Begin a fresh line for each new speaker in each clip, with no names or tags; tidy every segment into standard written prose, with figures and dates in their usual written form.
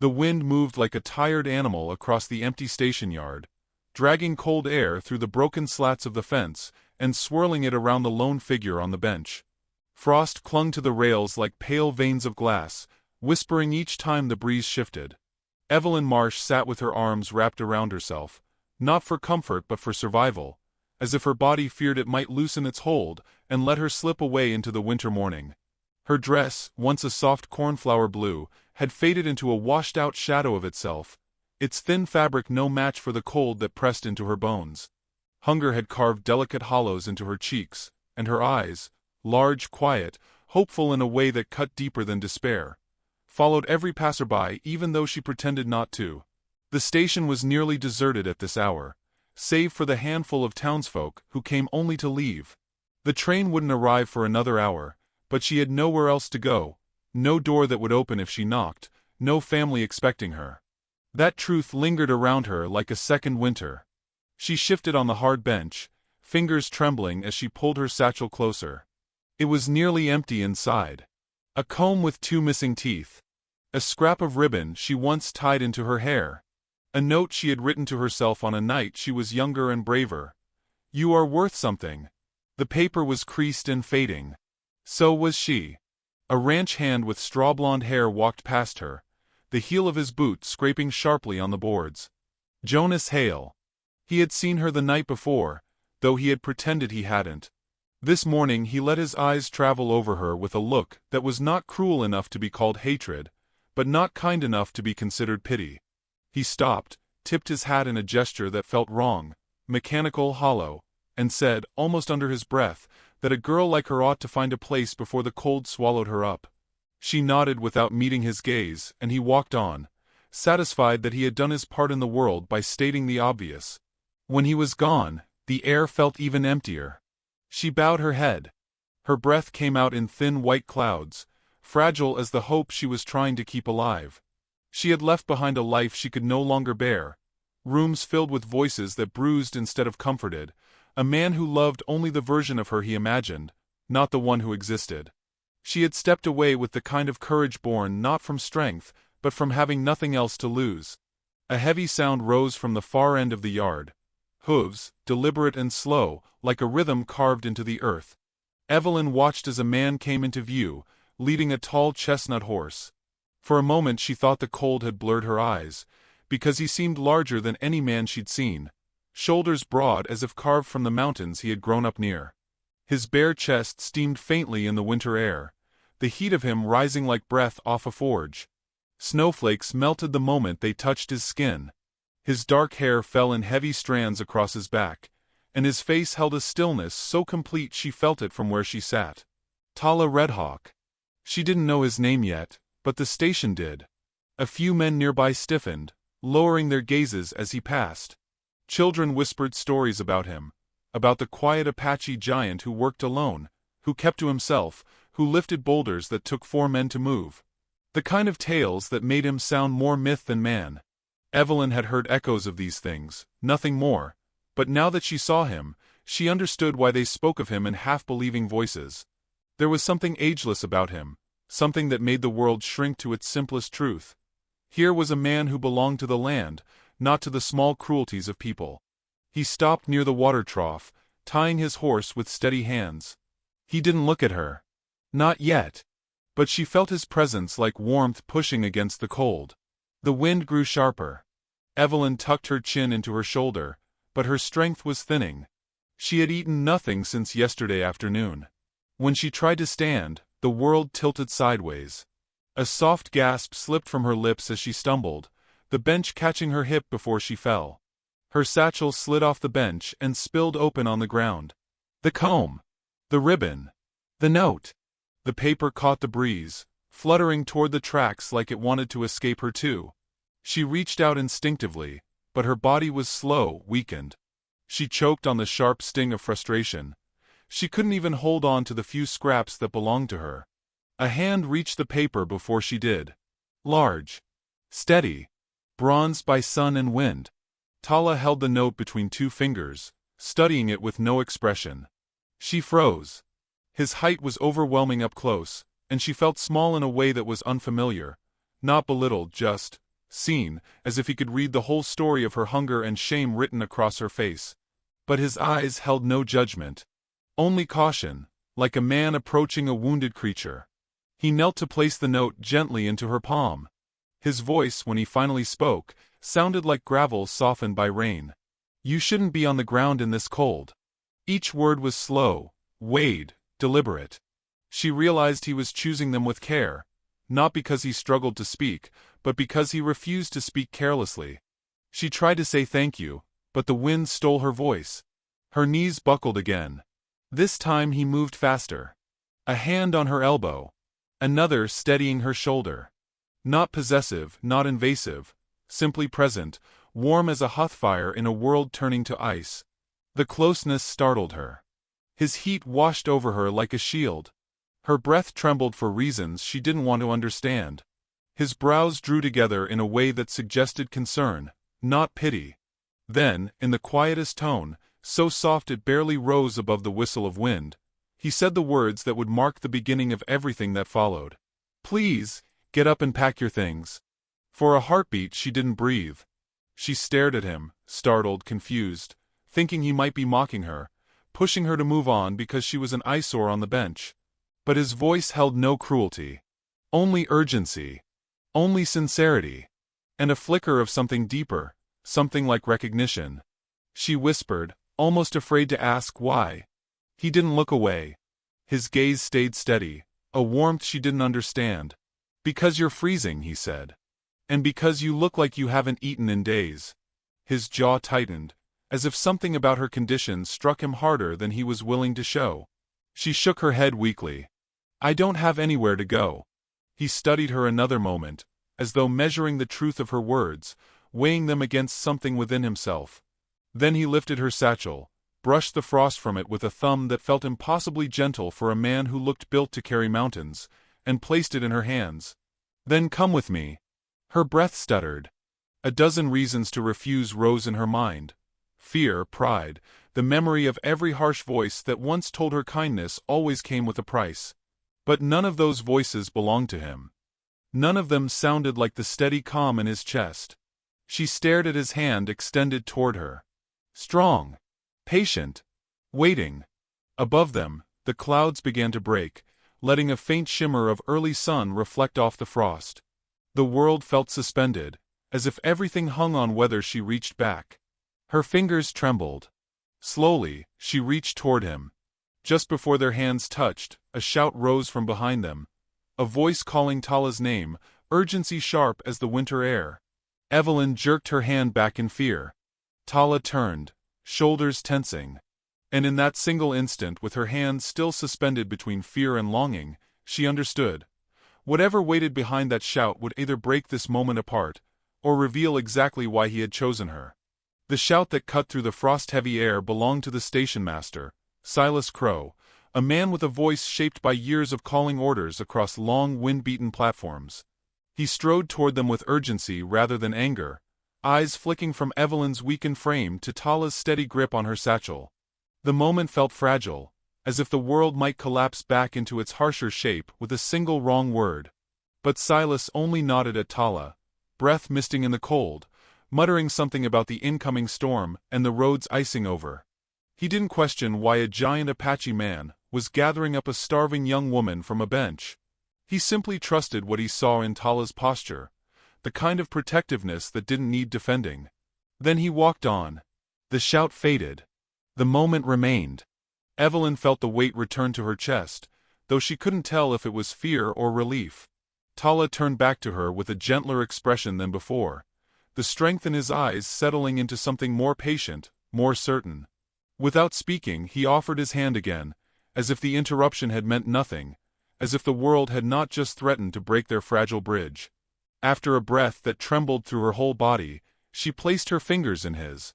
The wind moved like a tired animal across the empty station yard, dragging cold air through the broken slats of the fence and swirling it around the lone figure on the bench. Frost clung to the rails like pale veins of glass, whispering each time the breeze shifted. Evelyn Marsh sat with her arms wrapped around herself, not for comfort but for survival, as if her body feared it might loosen its hold and let her slip away into the winter morning. Her dress, once a soft cornflower blue, had faded into a washed-out shadow of itself, its thin fabric no match for the cold that pressed into her bones. Hunger had carved delicate hollows into her cheeks, and her eyes, large, quiet, hopeful in a way that cut deeper than despair, followed every passerby even though she pretended not to. The station was nearly deserted at this hour, save for the handful of townsfolk who came only to leave. The train wouldn't arrive for another hour, but she had nowhere else to go, no door that would open if she knocked, no family expecting her. That truth lingered around her like a second winter. She shifted on the hard bench, fingers trembling as she pulled her satchel closer. It was nearly empty inside. A comb with 2 missing teeth. A scrap of ribbon she once tied into her hair. A note she had written to herself on a night she was younger and braver. "You are worth something." The paper was creased and fading. So was she. A ranch hand with straw-blonde hair walked past her, the heel of his boot scraping sharply on the boards. Jonas Hale. He had seen her the night before, though he had pretended he hadn't. This morning he let his eyes travel over her with a look that was not cruel enough to be called hatred, but not kind enough to be considered pity. He stopped, tipped his hat in a gesture that felt wrong, mechanical, hollow, and said, almost under his breath, that a girl like her ought to find a place before the cold swallowed her up. She nodded without meeting his gaze, and he walked on, satisfied that he had done his part in the world by stating the obvious. When he was gone, the air felt even emptier. She bowed her head. Her breath came out in thin white clouds, fragile as the hope she was trying to keep alive. She had left behind a life she could no longer bear, rooms filled with voices that bruised instead of comforted, a man who loved only the version of her he imagined, not the one who existed. She had stepped away with the kind of courage born not from strength, but from having nothing else to lose. A heavy sound rose from the far end of the yard. Hooves, deliberate and slow, like a rhythm carved into the earth. Evelyn watched as a man came into view, leading a tall chestnut horse. For a moment she thought the cold had blurred her eyes, because he seemed larger than any man she'd seen, shoulders broad as if carved from the mountains he had grown up near. His bare chest steamed faintly in the winter air, the heat of him rising like breath off a forge. Snowflakes melted the moment they touched his skin. His dark hair fell in heavy strands across his back, and his face held a stillness so complete she felt it from where she sat. Tala Redhawk. She didn't know his name yet, but the station did. A few men nearby stiffened, lowering their gazes as he passed. Children whispered stories about him, about the quiet Apache giant who worked alone, who kept to himself, who lifted boulders that took 4 men to move. The kind of tales that made him sound more myth than man. Evelyn had heard echoes of these things, nothing more, but now that she saw him, she understood why they spoke of him in half-believing voices. There was something ageless about him, something that made the world shrink to its simplest truth. Here was a man who belonged to the land, not to the small cruelties of people. He stopped near the water trough, tying his horse with steady hands. He didn't look at her. Not yet. But she felt his presence like warmth pushing against the cold. The wind grew sharper. Evelyn tucked her chin into her shoulder, but her strength was thinning. She had eaten nothing since yesterday afternoon. When she tried to stand, the world tilted sideways. A soft gasp slipped from her lips as she stumbled, the bench catching her hip before she fell. Her satchel slid off the bench and spilled open on the ground. The comb. The ribbon. The note. The paper caught the breeze, fluttering toward the tracks like it wanted to escape her too. She reached out instinctively, but her body was slow, weakened. She choked on the sharp sting of frustration. She couldn't even hold on to the few scraps that belonged to her. A hand reached the paper before she did. Large. Steady. Bronzed by sun and wind. Tala held the note between 2 fingers, studying it with no expression. She froze. His height was overwhelming up close, and she felt small in a way that was unfamiliar, not belittled, just seen, as if he could read the whole story of her hunger and shame written across her face. But his eyes held no judgment. Only caution, like a man approaching a wounded creature. He knelt to place the note gently into her palm. His voice, when he finally spoke, sounded like gravel softened by rain. "You shouldn't be on the ground in this cold." Each word was slow, weighed, deliberate. She realized he was choosing them with care, not because he struggled to speak, but because he refused to speak carelessly. She tried to say thank you, but the wind stole her voice. Her knees buckled again. This time he moved faster. A hand on her elbow. Another steadying her shoulder. Not possessive, not invasive, simply present, warm as a hearthfire in a world turning to ice. The closeness startled her. His heat washed over her like a shield. Her breath trembled for reasons she didn't want to understand. His brows drew together in a way that suggested concern, not pity. Then, in the quietest tone, so soft it barely rose above the whistle of wind, he said the words that would mark the beginning of everything that followed. "Please, get up and pack your things." For a heartbeat she didn't breathe. She stared at him, startled, confused, thinking he might be mocking her, pushing her to move on because she was an eyesore on the bench. But his voice held no cruelty. Only urgency. Only sincerity. And a flicker of something deeper, something like recognition. She whispered, almost afraid to ask why. He didn't look away. His gaze stayed steady, a warmth she didn't understand. "Because you're freezing," he said. "And because you look like you haven't eaten in days." His jaw tightened, as if something about her condition struck him harder than he was willing to show. She shook her head weakly. "I don't have anywhere to go." He studied her another moment, as though measuring the truth of her words, weighing them against something within himself. Then he lifted her satchel, brushed the frost from it with a thumb that felt impossibly gentle for a man who looked built to carry mountains, and placed it in her hands. "Then come with me." Her breath stuttered. A dozen reasons to refuse rose in her mind. Fear, pride, the memory of every harsh voice that once told her kindness always came with a price. But none of those voices belonged to him. None of them sounded like the steady calm in his chest. She stared at his hand extended toward her. Strong. Patient. Waiting. Above them, the clouds began to break, letting a faint shimmer of early sun reflect off the frost. The world felt suspended, as if everything hung on whether she reached back. Her fingers trembled. Slowly, she reached toward him. Just before their hands touched, a shout rose from behind them. A voice calling Tala's name, urgency sharp as the winter air. Evelyn jerked her hand back in fear. Tala turned, shoulders tensing. And in that single instant, with her hands still suspended between fear and longing, she understood. Whatever waited behind that shout would either break this moment apart, or reveal exactly why he had chosen her. The shout that cut through the frost-heavy air belonged to the station master, Silas Crow, a man with a voice shaped by years of calling orders across long, wind-beaten platforms. He strode toward them with urgency rather than anger, eyes flicking from Evelyn's weakened frame to Tala's steady grip on her satchel. The moment felt fragile, as if the world might collapse back into its harsher shape with a single wrong word. But Silas only nodded at Tala, breath misting in the cold, muttering something about the incoming storm and the roads icing over. He didn't question why a giant Apache man was gathering up a starving young woman from a bench. He simply trusted what he saw in Tala's posture, the kind of protectiveness that didn't need defending. Then he walked on. The shout faded. The moment remained. Evelyn felt the weight return to her chest, though she couldn't tell if it was fear or relief. Tala turned back to her with a gentler expression than before, the strength in his eyes settling into something more patient, more certain. Without speaking, he offered his hand again, as if the interruption had meant nothing, as if the world had not just threatened to break their fragile bridge. After a breath that trembled through her whole body, she placed her fingers in his.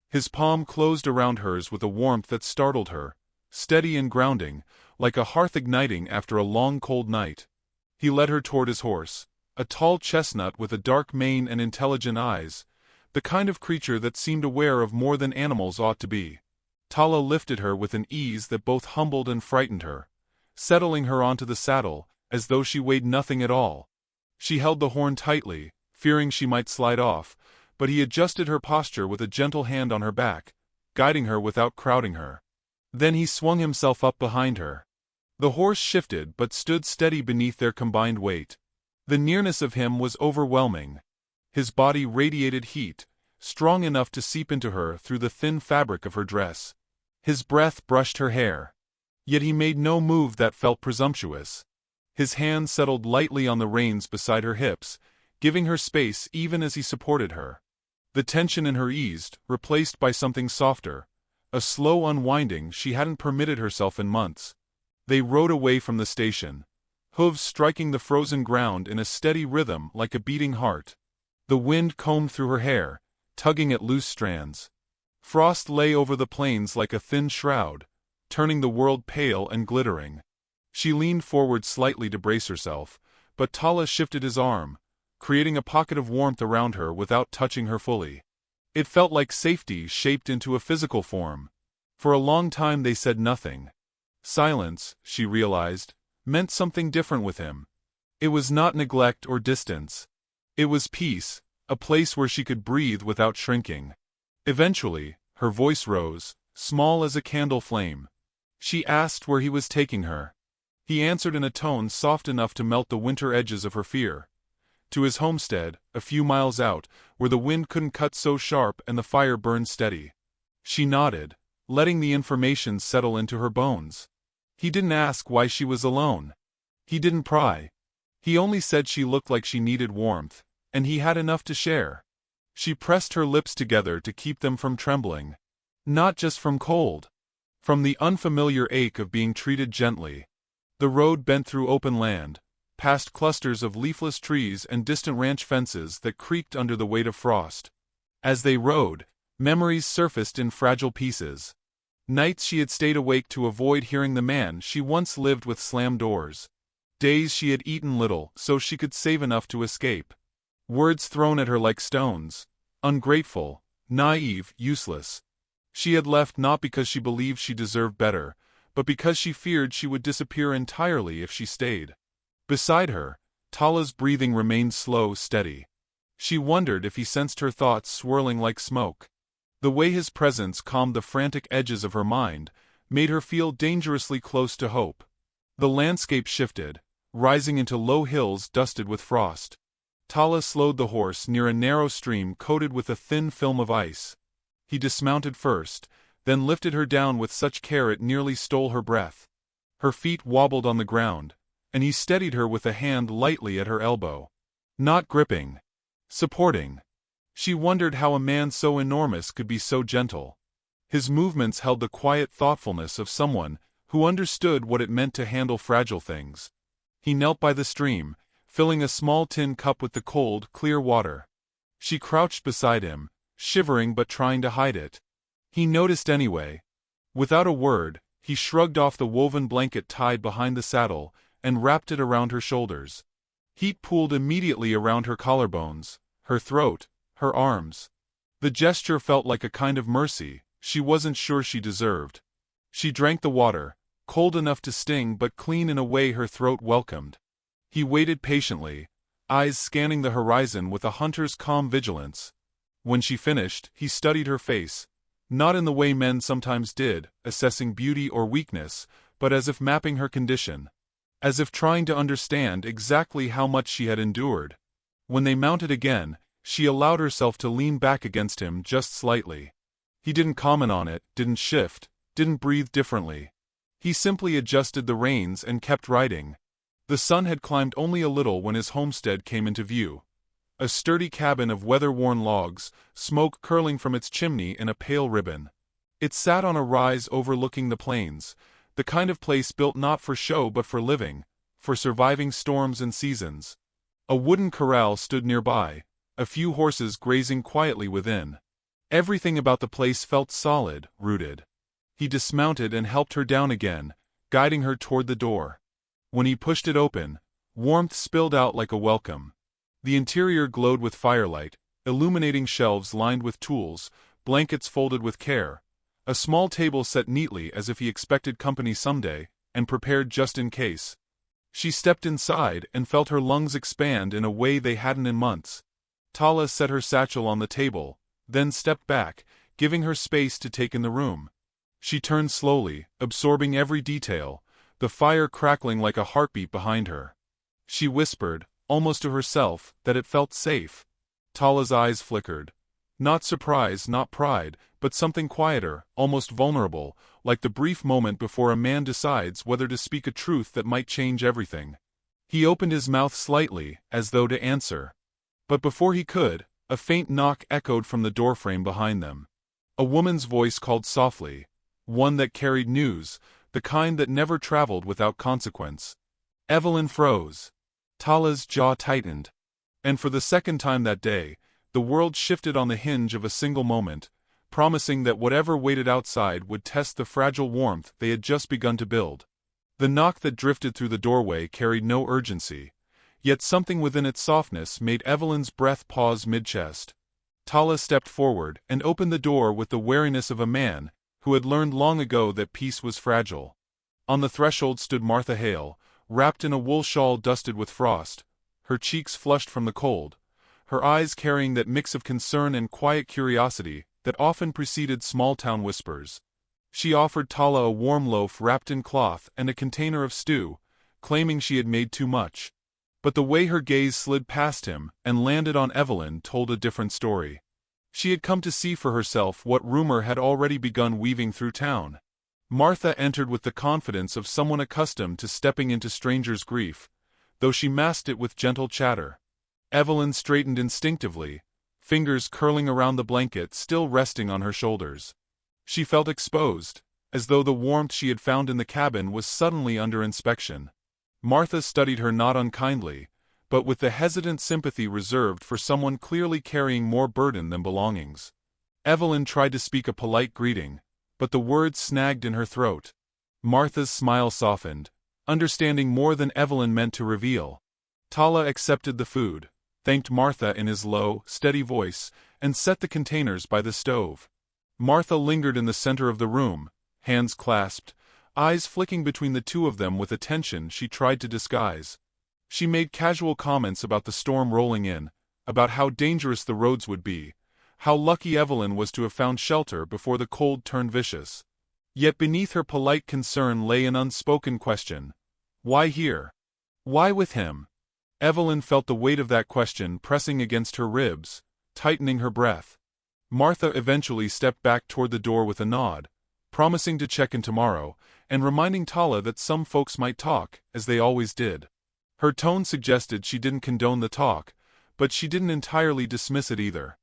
His palm closed around hers with a warmth that startled her, steady and grounding, like a hearth igniting after a long cold night. He led her toward his horse, a tall chestnut with a dark mane and intelligent eyes, the kind of creature that seemed aware of more than animals ought to be. Tala lifted her with an ease that both humbled and frightened her, settling her onto the saddle, as though she weighed nothing at all. She held the horn tightly, fearing she might slide off, but he adjusted her posture with a gentle hand on her back, guiding her without crowding her. Then he swung himself up behind her. The horse shifted but stood steady beneath their combined weight. The nearness of him was overwhelming. His body radiated heat, strong enough to seep into her through the thin fabric of her dress. His breath brushed her hair. Yet he made no move that felt presumptuous. His hand settled lightly on the reins beside her hips, giving her space even as he supported her. The tension in her eased, replaced by something softer, a slow unwinding she hadn't permitted herself in months. They rode away from the station, hooves striking the frozen ground in a steady rhythm like a beating heart. The wind combed through her hair, tugging at loose strands. Frost lay over the plains like a thin shroud, turning the world pale and glittering. She leaned forward slightly to brace herself, but Tala shifted his arm, creating a pocket of warmth around her without touching her fully. It felt like safety shaped into a physical form. For a long time they said nothing. Silence, she realized, meant something different with him. It was not neglect or distance. It was peace, a place where she could breathe without shrinking. Eventually, her voice rose, small as a candle flame. She asked where he was taking her. He answered in a tone soft enough to melt the winter edges of her fear. To his homestead, a few miles out, where the wind couldn't cut so sharp and the fire burned steady. She nodded, letting the information settle into her bones. He didn't ask why she was alone. He didn't pry. He only said she looked like she needed warmth, and he had enough to share. She pressed her lips together to keep them from trembling. Not just from cold. From the unfamiliar ache of being treated gently. The road bent through open land, past clusters of leafless trees and distant ranch fences that creaked under the weight of frost. As they rode, memories surfaced in fragile pieces. Nights she had stayed awake to avoid hearing the man she once lived with slam doors. Days she had eaten little so she could save enough to escape. Words thrown at her like stones. Ungrateful, naive, useless. She had left not because she believed she deserved better, but because she feared she would disappear entirely if she stayed. Beside her, Tala's breathing remained slow, steady. She wondered if he sensed her thoughts swirling like smoke. The way his presence calmed the frantic edges of her mind made her feel dangerously close to hope. The landscape shifted, rising into low hills dusted with frost. Tala slowed the horse near a narrow stream coated with a thin film of ice. He dismounted first, then lifted her down with such care it nearly stole her breath. Her feet wobbled on the ground, and he steadied her with a hand lightly at her elbow. Not gripping. Supporting. She wondered how a man so enormous could be so gentle. His movements held the quiet thoughtfulness of someone who understood what it meant to handle fragile things. He knelt by the stream, filling a small tin cup with the cold, clear water. She crouched beside him, shivering but trying to hide it. He noticed anyway. Without a word, he shrugged off the woven blanket tied behind the saddle and wrapped it around her shoulders. Heat pooled immediately around her collarbones, her throat, her arms. The gesture felt like a kind of mercy she wasn't sure she deserved. She drank the water, cold enough to sting but clean in a way her throat welcomed. He waited patiently, eyes scanning the horizon with a hunter's calm vigilance. When she finished, he studied her face, not in the way men sometimes did, assessing beauty or weakness, but as if mapping her condition. As if trying to understand exactly how much she had endured. When they mounted again, she allowed herself to lean back against him just slightly. He didn't comment on it, didn't shift, didn't breathe differently. He simply adjusted the reins and kept riding. The sun had climbed only a little when his homestead came into view. A sturdy cabin of weather-worn logs, smoke curling from its chimney in a pale ribbon. It sat on a rise overlooking the plains, the kind of place built not for show but for living, for surviving storms and seasons. A wooden corral stood nearby, a few horses grazing quietly within. Everything about the place felt solid, rooted. He dismounted and helped her down again, guiding her toward the door. When he pushed it open, warmth spilled out like a welcome. The interior glowed with firelight, illuminating shelves lined with tools, blankets folded with care, a small table set neatly as if he expected company someday, and prepared just in case. She stepped inside and felt her lungs expand in a way they hadn't in months. Tala set her satchel on the table, then stepped back, giving her space to take in the room. She turned slowly, absorbing every detail, the fire crackling like a heartbeat behind her. She whispered, almost to herself, that it felt safe. Tala's eyes flickered. Not surprise, not pride, but something quieter, almost vulnerable, like the brief moment before a man decides whether to speak a truth that might change everything. He opened his mouth slightly, as though to answer. But before he could, a faint knock echoed from the doorframe behind them. A woman's voice called softly, one that carried news, the kind that never traveled without consequence. Evelyn froze. Tala's jaw tightened. And for the second time that day, the world shifted on the hinge of a single moment, promising that whatever waited outside would test the fragile warmth they had just begun to build. The knock that drifted through the doorway carried no urgency, yet something within its softness made Evelyn's breath pause mid-chest. Tala stepped forward and opened the door with the wariness of a man who had learned long ago that peace was fragile. On the threshold stood Martha Hale, wrapped in a wool shawl dusted with frost, her cheeks flushed from the cold, her eyes carrying that mix of concern and quiet curiosity that often preceded small-town whispers. She offered Tala a warm loaf wrapped in cloth and a container of stew, claiming she had made too much. But the way her gaze slid past him and landed on Evelyn told a different story. She had come to see for herself what rumor had already begun weaving through town. Martha entered with the confidence of someone accustomed to stepping into strangers' grief, though she masked it with gentle chatter. Evelyn straightened instinctively, fingers curling around the blanket still resting on her shoulders. She felt exposed, as though the warmth she had found in the cabin was suddenly under inspection. Martha studied her not unkindly, but with the hesitant sympathy reserved for someone clearly carrying more burden than belongings. Evelyn tried to speak a polite greeting, but the words snagged in her throat. Martha's smile softened, understanding more than Evelyn meant to reveal. Tala accepted the food, thanked Martha in his low, steady voice, and set the containers by the stove. Martha lingered in the center of the room, hands clasped, eyes flicking between the two of them with a tension she tried to disguise. She made casual comments about the storm rolling in, about how dangerous the roads would be, how lucky Evelyn was to have found shelter before the cold turned vicious. Yet beneath her polite concern lay an unspoken question. Why here? Why with him? Evelyn felt the weight of that question pressing against her ribs, tightening her breath. Martha eventually stepped back toward the door with a nod, promising to check in tomorrow, and reminding Tala that some folks might talk, as they always did. Her tone suggested she didn't condone the talk, but she didn't entirely dismiss it either.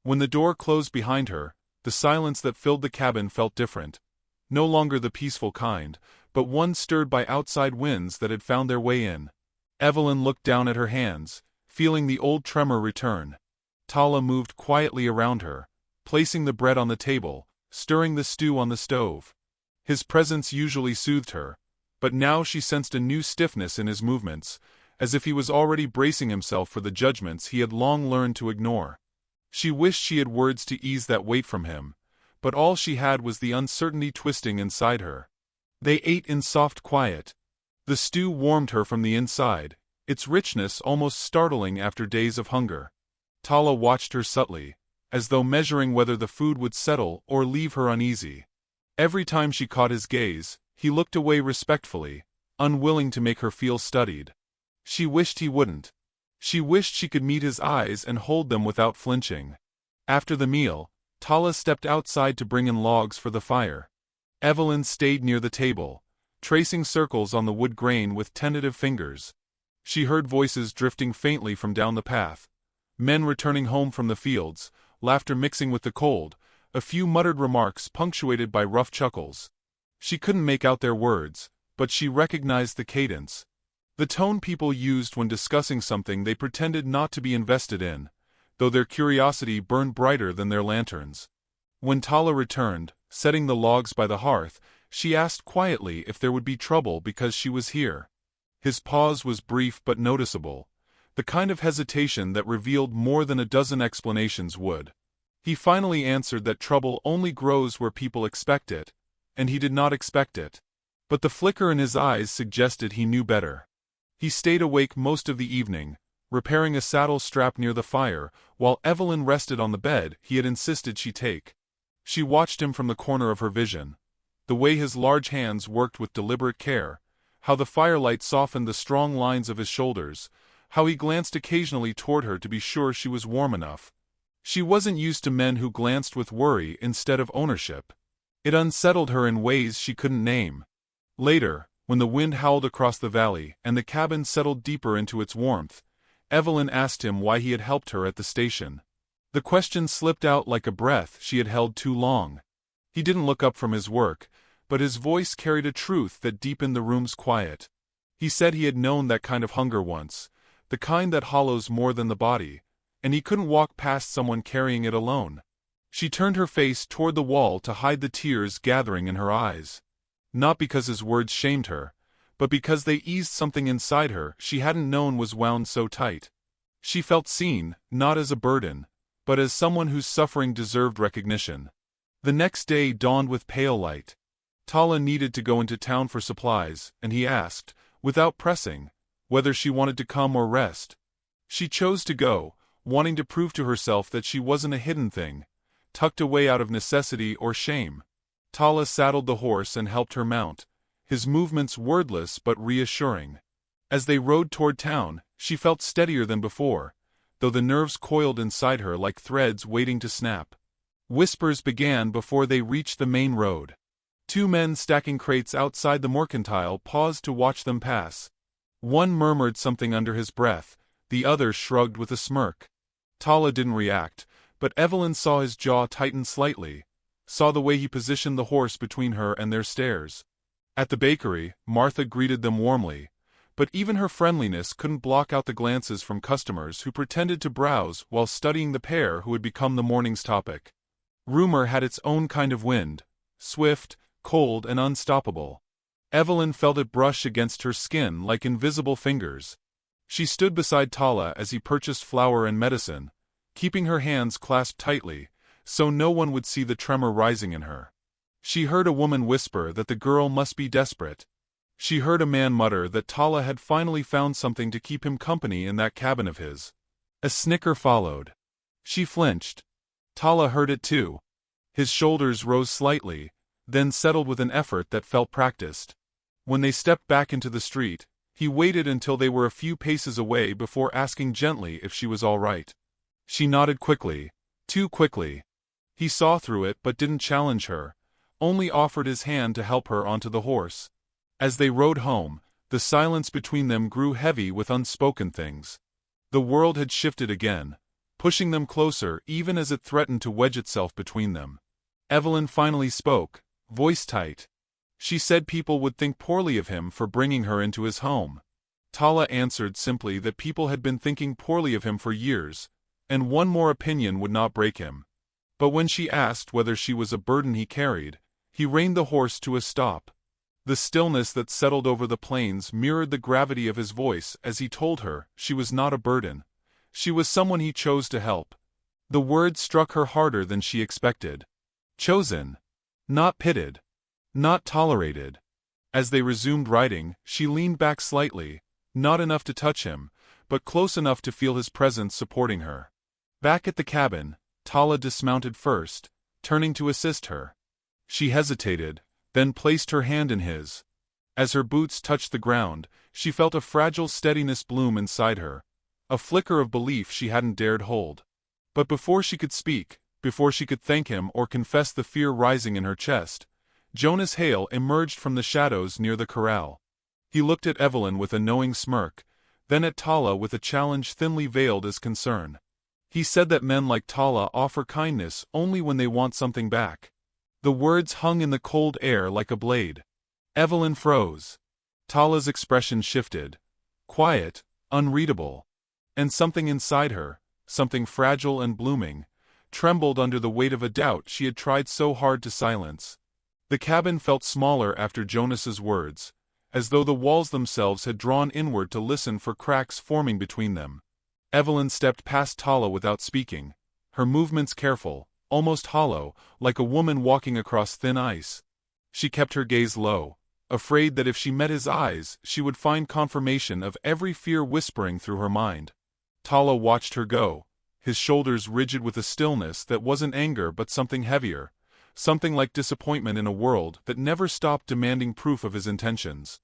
When the door closed behind her, the silence that filled the cabin felt different. No longer the peaceful kind, but one stirred by outside winds that had found their way in. Evelyn looked down at her hands, feeling the old tremor return. Tala moved quietly around her, placing the bread on the table, stirring the stew on the stove. His presence usually soothed her, but now she sensed a new stiffness in his movements, as if he was already bracing himself for the judgments he had long learned to ignore. She wished she had words to ease that weight from him, but all she had was the uncertainty twisting inside her. They ate in soft quiet. The stew warmed her from the inside, its richness almost startling after days of hunger. Tala watched her subtly, as though measuring whether the food would settle or leave her uneasy. Every time she caught his gaze, he looked away respectfully, unwilling to make her feel studied. She wished he wouldn't. She wished she could meet his eyes and hold them without flinching. After the meal, Tala stepped outside to bring in logs for the fire. Evelyn stayed near the table, tracing circles on the wood grain with tentative fingers. She heard voices drifting faintly from down the path. Men returning home from the fields, laughter mixing with the cold, a few muttered remarks punctuated by rough chuckles. She couldn't make out their words, but she recognized the cadence. The tone people used when discussing something they pretended not to be invested in, though their curiosity burned brighter than their lanterns. When Tala returned, setting the logs by the hearth, she asked quietly if there would be trouble because she was here. His pause was brief but noticeable, the kind of hesitation that revealed more than a dozen explanations would. He finally answered that trouble only grows where people expect it, and he did not expect it. But the flicker in his eyes suggested he knew better. He stayed awake most of the evening, repairing a saddle strap near the fire, while Evelyn rested on the bed he had insisted she take. She watched him from the corner of her vision. The way his large hands worked with deliberate care, how the firelight softened the strong lines of his shoulders, how he glanced occasionally toward her to be sure she was warm enough. She wasn't used to men who glanced with worry instead of ownership. It unsettled her in ways she couldn't name. Later, when the wind howled across the valley and the cabin settled deeper into its warmth, Evelyn asked him why he had helped her at the station. The question slipped out like a breath she had held too long. He didn't look up from his work, but his voice carried a truth that deepened the room's quiet. He said he had known that kind of hunger once, the kind that hollows more than the body, and he couldn't walk past someone carrying it alone. She turned her face toward the wall to hide the tears gathering in her eyes. Not because his words shamed her, but because they eased something inside her she hadn't known was wound so tight. She felt seen, not as a burden, but as someone whose suffering deserved recognition. The next day dawned with pale light. Tala needed to go into town for supplies, and he asked, without pressing, whether she wanted to come or rest. She chose to go, wanting to prove to herself that she wasn't a hidden thing, tucked away out of necessity or shame. Tala saddled the horse and helped her mount, his movements wordless but reassuring. As they rode toward town, she felt steadier than before, though the nerves coiled inside her like threads waiting to snap. Whispers began before they reached the main road. Two men stacking crates outside the mercantile paused to watch them pass. One murmured something under his breath, the other shrugged with a smirk. Tala didn't react, but Evelyn saw his jaw tighten slightly, saw the way he positioned the horse between her and their stares. At the bakery, Martha greeted them warmly, but even her friendliness couldn't block out the glances from customers who pretended to browse while studying the pair who had become the morning's topic. Rumor had its own kind of wind, swift, cold and unstoppable. Evelyn felt it brush against her skin like invisible fingers. She stood beside Tala as he purchased flour and medicine, keeping her hands clasped tightly, so no one would see the tremor rising in her. She heard a woman whisper that the girl must be desperate. She heard a man mutter that Tala had finally found something to keep him company in that cabin of his. A snicker followed. She flinched. Tala heard it too. His shoulders rose slightly, then settled with an effort that felt practiced. When they stepped back into the street, he waited until they were a few paces away before asking gently if she was all right. She nodded quickly, too quickly. He saw through it but didn't challenge her, only offered his hand to help her onto the horse. As they rode home, the silence between them grew heavy with unspoken things. The world had shifted again, pushing them closer even as it threatened to wedge itself between them. Evelyn finally spoke, voice tight. She said people would think poorly of him for bringing her into his home. Tala answered simply that people had been thinking poorly of him for years, and one more opinion would not break him. But when she asked whether she was a burden he carried, he reined the horse to a stop. The stillness that settled over the plains mirrored the gravity of his voice as he told her she was not a burden. She was someone he chose to help. The words struck her harder than she expected. Chosen. Not pitted. Not tolerated. As they resumed riding, she leaned back slightly, not enough to touch him, but close enough to feel his presence supporting her. Back at the cabin, Tala dismounted first, turning to assist her. She hesitated, then placed her hand in his. As her boots touched the ground, she felt a fragile steadiness bloom inside her, a flicker of belief she hadn't dared hold. But before she could speak, before she could thank him or confess the fear rising in her chest, Jonas Hale emerged from the shadows near the corral. He looked at Evelyn with a knowing smirk, then at Tala with a challenge thinly veiled as concern. He said that men like Tala offer kindness only when they want something back. The words hung in the cold air like a blade. Evelyn froze. Tala's expression shifted. Quiet, unreadable. And something inside her, something fragile and blooming, trembled under the weight of a doubt she had tried so hard to silence. The cabin felt smaller after Jonas's words, as though the walls themselves had drawn inward to listen for cracks forming between them. Evelyn stepped past Tala without speaking, her movements careful, almost hollow, like a woman walking across thin ice. She kept her gaze low, afraid that if she met his eyes she would find confirmation of every fear whispering through her mind. Tala watched her go, his shoulders rigid with a stillness that wasn't anger but something heavier, something like disappointment in a world that never stopped demanding proof of his intentions.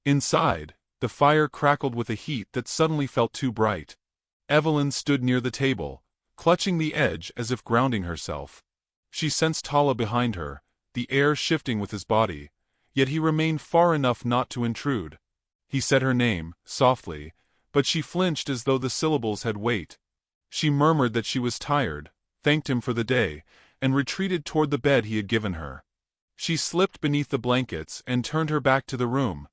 Inside, the fire crackled with a heat that suddenly felt too bright. Evelyn stood near the table, clutching the edge as if grounding herself. She sensed Tala behind her, the air shifting with his body, yet he remained far enough not to intrude. He said her name, softly, but she flinched as though the syllables had weight. She murmured that she was tired, thanked him for the day, and retreated toward the bed he had given her. She slipped beneath the blankets and turned her back to the room.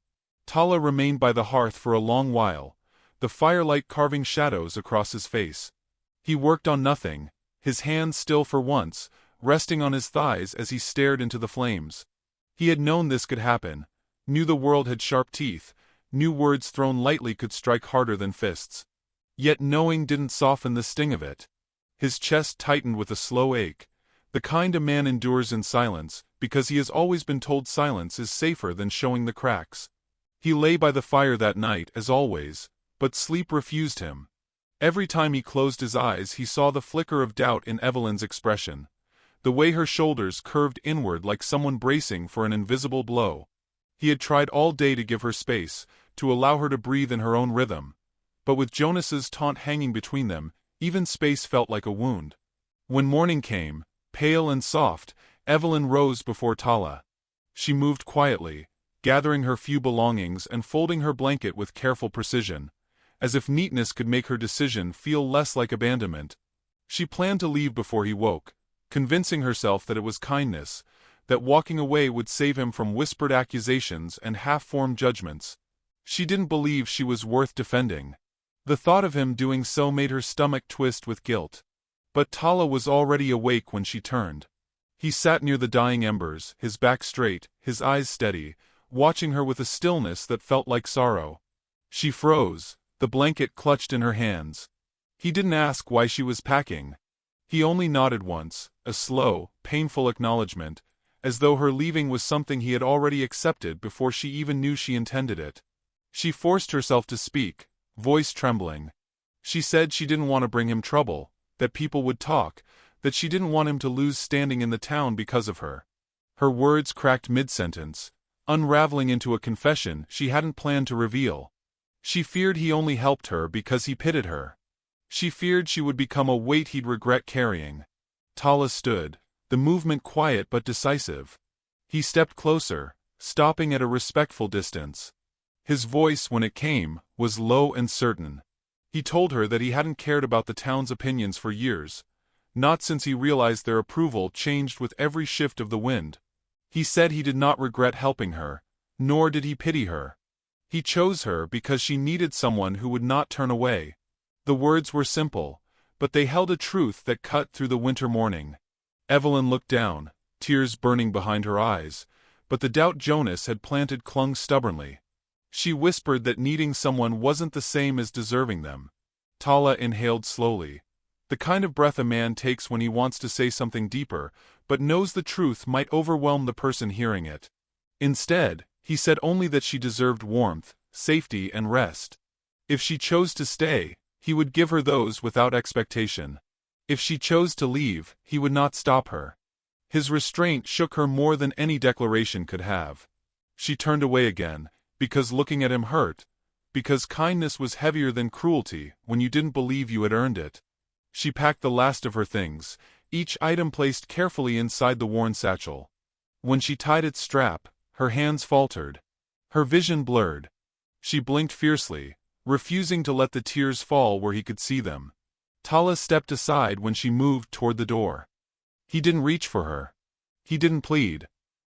Tala remained by the hearth for a long while, the firelight carving shadows across his face. He worked on nothing, his hands still for once, resting on his thighs as he stared into the flames. He had known this could happen, knew the world had sharp teeth, knew words thrown lightly could strike harder than fists. Yet knowing didn't soften the sting of it. His chest tightened with a slow ache, the kind a man endures in silence, because he has always been told silence is safer than showing the cracks. He lay by the fire that night as always, but sleep refused him. Every time he closed his eyes he saw the flicker of doubt in Evelyn's expression, the way her shoulders curved inward like someone bracing for an invisible blow. He had tried all day to give her space, to allow her to breathe in her own rhythm. But with Jonas's taunt hanging between them, even space felt like a wound. When morning came, pale and soft, Evelyn rose before Tala. She moved quietly, gathering her few belongings and folding her blanket with careful precision, as if neatness could make her decision feel less like abandonment. She planned to leave before he woke, convincing herself that it was kindness, that walking away would save him from whispered accusations and half-formed judgments. She didn't believe she was worth defending. The thought of him doing so made her stomach twist with guilt. But Tala was already awake when she turned. He sat near the dying embers, his back straight, his eyes steady, watching her with a stillness that felt like sorrow. She froze, the blanket clutched in her hands. He didn't ask why she was packing. He only nodded once, a slow, painful acknowledgement, as though her leaving was something he had already accepted before she even knew she intended it. She forced herself to speak, voice trembling. She said she didn't want to bring him trouble, that people would talk, that she didn't want him to lose standing in the town because of her. Her words cracked mid-sentence, unraveling into a confession she hadn't planned to reveal. She feared he only helped her because he pitied her. She feared she would become a weight he'd regret carrying. Tala stood, the movement quiet but decisive. He stepped closer, stopping at a respectful distance. His voice, when it came, was low and certain. He told her that he hadn't cared about the town's opinions for years, not since he realized their approval changed with every shift of the wind. He said he did not regret helping her, nor did he pity her. He chose her because she needed someone who would not turn away. The words were simple, but they held a truth that cut through the winter morning. Evelyn looked down, tears burning behind her eyes, but the doubt Jonas had planted clung stubbornly. She whispered that needing someone wasn't the same as deserving them. Tala inhaled slowly, the kind of breath a man takes when he wants to say something deeper, but knows the truth might overwhelm the person hearing it. Instead, he said only that she deserved warmth, safety, and rest. If she chose to stay, he would give her those without expectation. If she chose to leave, he would not stop her. His restraint shook her more than any declaration could have. She turned away again, because looking at him hurt, because kindness was heavier than cruelty when you didn't believe you had earned it. She packed the last of her things, each item placed carefully inside the worn satchel. When she tied its strap, her hands faltered. Her vision blurred. She blinked fiercely, refusing to let the tears fall where he could see them. Tala stepped aside when she moved toward the door. He didn't reach for her. He didn't plead.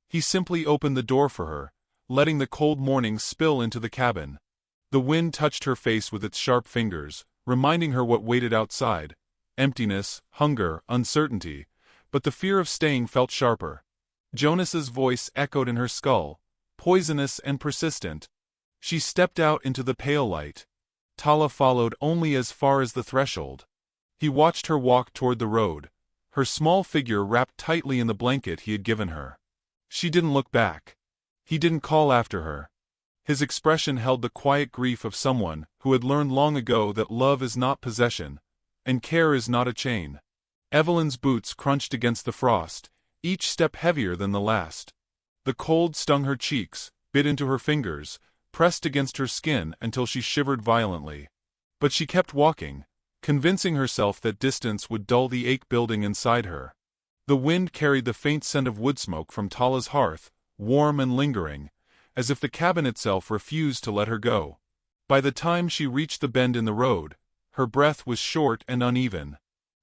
He simply opened the door for her, letting the cold morning spill into the cabin. The wind touched her face with its sharp fingers, reminding her what waited outside: emptiness, hunger, uncertainty, but the fear of staying felt sharper. Jonas's voice echoed in her skull, poisonous and persistent. She stepped out into the pale light. Tala followed only as far as the threshold. He watched her walk toward the road, her small figure wrapped tightly in the blanket he had given her. She didn't look back. He didn't call after her. His expression held the quiet grief of someone who had learned long ago that love is not possession, and care is not a chain. Evelyn's boots crunched against the frost, each step heavier than the last. The cold stung her cheeks, bit into her fingers, pressed against her skin until she shivered violently. But she kept walking, convincing herself that distance would dull the ache building inside her. The wind carried the faint scent of wood smoke from Tala's hearth, warm and lingering, as if the cabin itself refused to let her go. By the time she reached the bend in the road, her breath was short and uneven.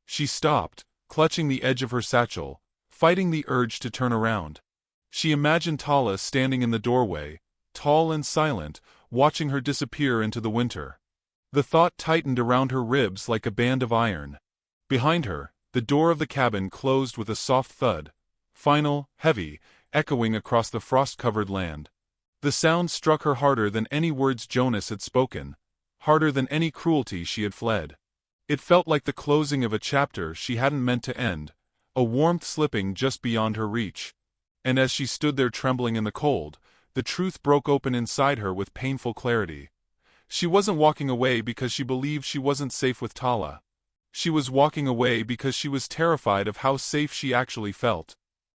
She stopped, clutching the edge of her satchel, fighting the urge to turn around. She imagined Tala standing in the doorway, tall and silent, watching her disappear into the winter. The thought tightened around her ribs like a band of iron. Behind her, the door of the cabin closed with a soft thud, final, heavy, echoing across the frost-covered land. The sound struck her harder than any words Jonas had spoken, harder than any cruelty she had fled. It felt like the closing of a chapter she hadn't meant to end, a warmth slipping just beyond her reach. And as she stood there trembling in the cold, the truth broke open inside her with painful clarity. She wasn't walking away because she believed she wasn't safe with Tala. She was walking away because she was terrified of how safe she actually felt.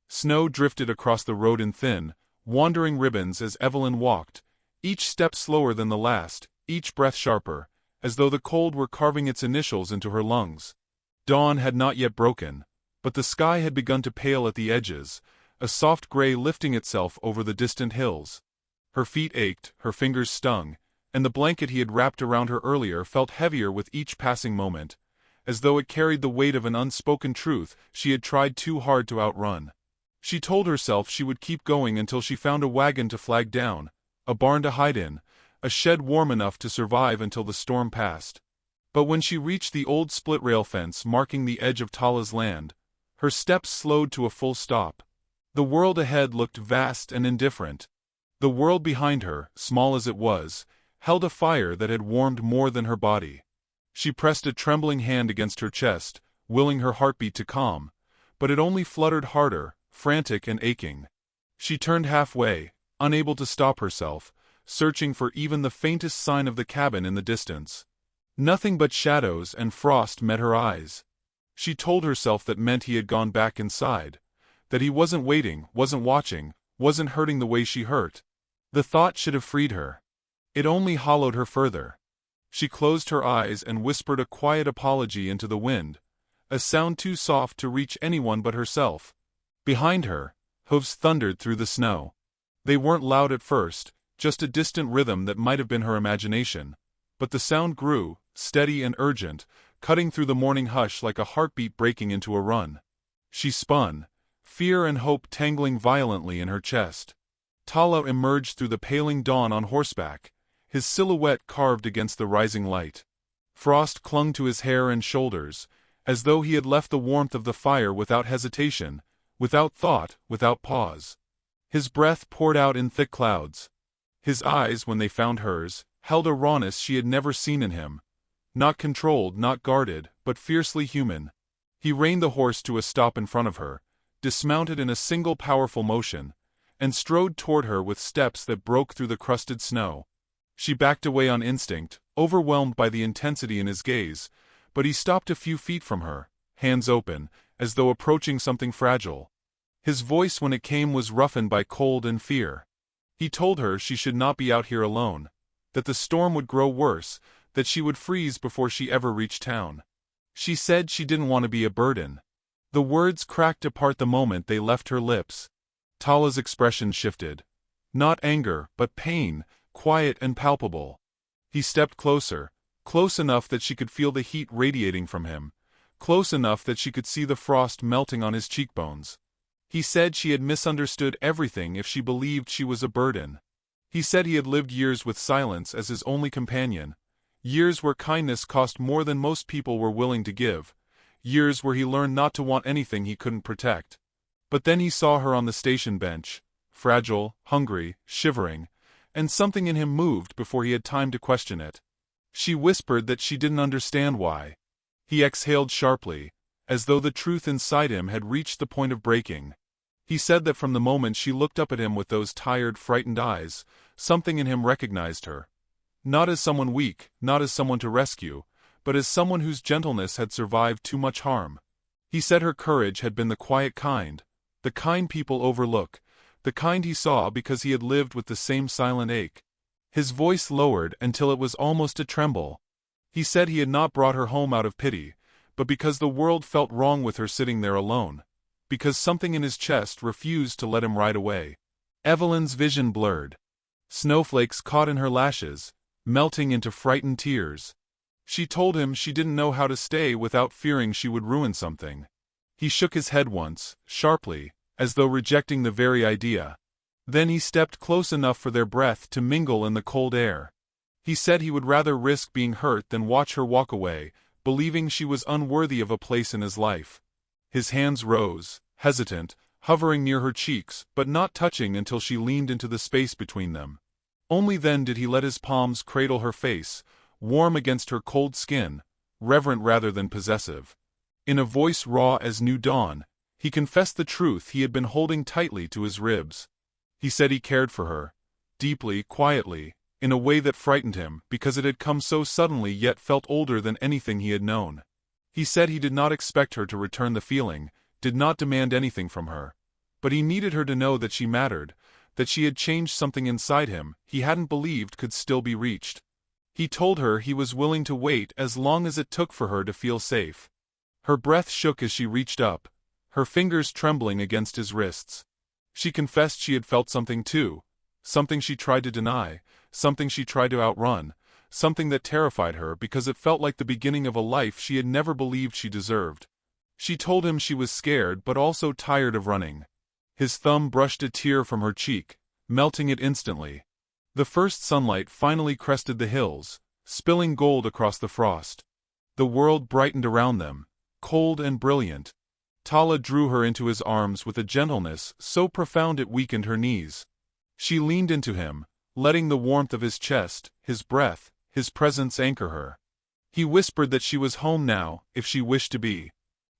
Snow drifted across the road in thin, wandering ribbons as Evelyn walked, each step slower than the last, each breath sharper, as though the cold were carving its initials into her lungs. Dawn had not yet broken, but the sky had begun to pale at the edges, a soft gray lifting itself over the distant hills. Her feet ached, her fingers stung, and the blanket he had wrapped around her earlier felt heavier with each passing moment, as though it carried the weight of an unspoken truth she had tried too hard to outrun. She told herself she would keep going until she found a wagon to flag down, a barn to hide in, a shed warm enough to survive until the storm passed. But when she reached the old split-rail fence marking the edge of Tala's land, her steps slowed to a full stop. The world ahead looked vast and indifferent. The world behind her, small as it was, held a fire that had warmed more than her body. She pressed a trembling hand against her chest, willing her heartbeat to calm, but it only fluttered harder, frantic and aching. She turned halfway, unable to stop herself, searching for even the faintest sign of the cabin in the distance. Nothing but shadows and frost met her eyes. She told herself that meant he had gone back inside, that he wasn't waiting, wasn't watching, wasn't hurting the way she hurt. The thought should have freed her. It only hollowed her further. She closed her eyes and whispered a quiet apology into the wind, a sound too soft to reach anyone but herself. Behind her, hooves thundered through the snow. They weren't loud at first, just a distant rhythm that might have been her imagination. But the sound grew, steady and urgent, cutting through the morning hush like a heartbeat breaking into a run. She spun, fear and hope tangling violently in her chest. Tala emerged through the paling dawn on horseback, his silhouette carved against the rising light. Frost clung to his hair and shoulders, as though he had left the warmth of the fire without hesitation, without thought, without pause. His breath poured out in thick clouds. His eyes, when they found hers, held a rawness she had never seen in him. Not controlled, not guarded, but fiercely human. He reined the horse to a stop in front of her, dismounted in a single powerful motion, and strode toward her with steps that broke through the crusted snow. She backed away on instinct, overwhelmed by the intensity in his gaze, but he stopped a few feet from her, hands open, as though approaching something fragile. His voice when it came was roughened by cold and fear. He told her she should not be out here alone, that the storm would grow worse, that she would freeze before she ever reached town. She said she didn't want to be a burden. The words cracked apart the moment they left her lips. Tala's expression shifted. Not anger, but pain, quiet and palpable. He stepped closer, close enough that she could feel the heat radiating from him, close enough that she could see the frost melting on his cheekbones. He said she had misunderstood everything if she believed she was a burden. He said he had lived years with silence as his only companion, years where kindness cost more than most people were willing to give, years where he learned not to want anything he couldn't protect. But then he saw her on the station bench, fragile, hungry, shivering, and something in him moved before he had time to question it. She whispered that she didn't understand why. He exhaled sharply, as though the truth inside him had reached the point of breaking. He said that from the moment she looked up at him with those tired, frightened eyes, something in him recognized her. Not as someone weak, not as someone to rescue, but as someone whose gentleness had survived too much harm. He said her courage had been the quiet kind, the kind people overlook, the kind he saw because he had lived with the same silent ache. His voice lowered until it was almost a tremble. He said he had not brought her home out of pity, but because the world felt wrong with her sitting there alone, because something in his chest refused to let him ride away. Evelyn's vision blurred. Snowflakes caught in her lashes, melting into frightened tears. She told him she didn't know how to stay without fearing she would ruin something. He shook his head once, sharply, as though rejecting the very idea. Then he stepped close enough for their breath to mingle in the cold air. He said he would rather risk being hurt than watch her walk away, believing she was unworthy of a place in his life. His hands rose, hesitant, hovering near her cheeks but not touching until she leaned into the space between them. Only then did he let his palms cradle her face, warm against her cold skin, reverent rather than possessive. In a voice raw as new dawn, he confessed the truth he had been holding tightly to his ribs. He said he cared for her, deeply, quietly, in a way that frightened him because it had come so suddenly yet felt older than anything he had known. He said he did not expect her to return the feeling, did not demand anything from her. But he needed her to know that she mattered, that she had changed something inside him he hadn't believed could still be reached. He told her he was willing to wait as long as it took for her to feel safe. Her breath shook as she reached up, her fingers trembling against his wrists. She confessed she had felt something too, something she tried to deny, something she tried to outrun, something that terrified her because it felt like the beginning of a life she had never believed she deserved. She told him she was scared but also tired of running. His thumb brushed a tear from her cheek, melting it instantly. The first sunlight finally crested the hills, spilling gold across the frost. The world brightened around them, cold and brilliant. Tala drew her into his arms with a gentleness so profound it weakened her knees. She leaned into him, letting the warmth of his chest, his breath, his presence anchor her. He whispered that she was home now, if she wished to be.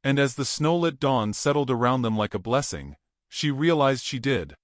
And as the snowlit dawn settled around them like a blessing, she realized she did.